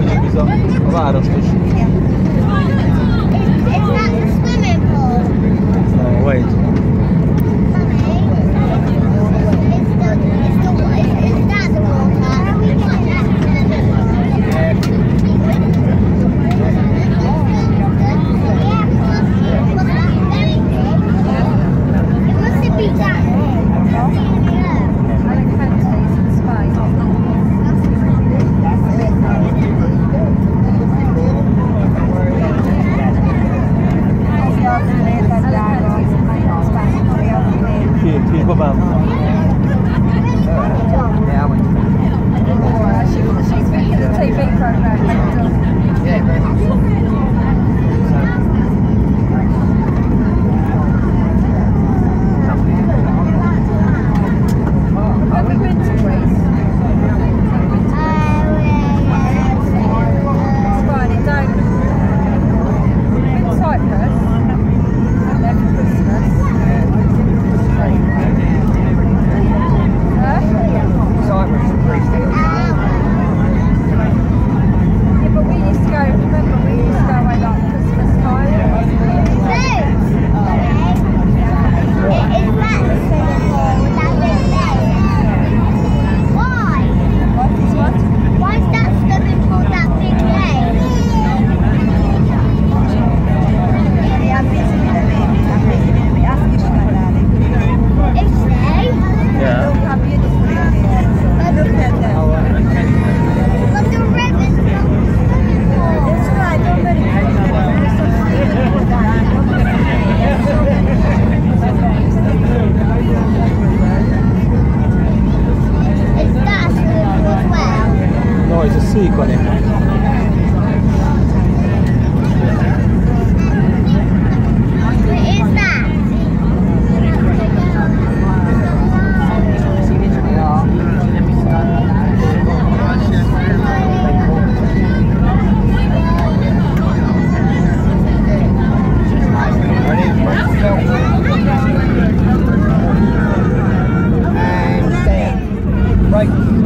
eccoci qui, a város. It's not the swimming pool. No, wait. Is that the water? It must be that. Sì, papà. She's making a TV program. Yeah, very much. Have we been to Greece? It's fine, it don't. We've been to Cyprus. And then for Christmas. Cyprus and Greece. Yeah, but we used to go, remember, we used to go away like Christmas time. What is what? Why is that swimming pool that big lake? Is they? Yeah. Look how beautiful it is. Look at them. But the river's not the swimming pool. It's right, don't let it Is that a swimming pool as well? No, it's a sequel. Where is that? Right.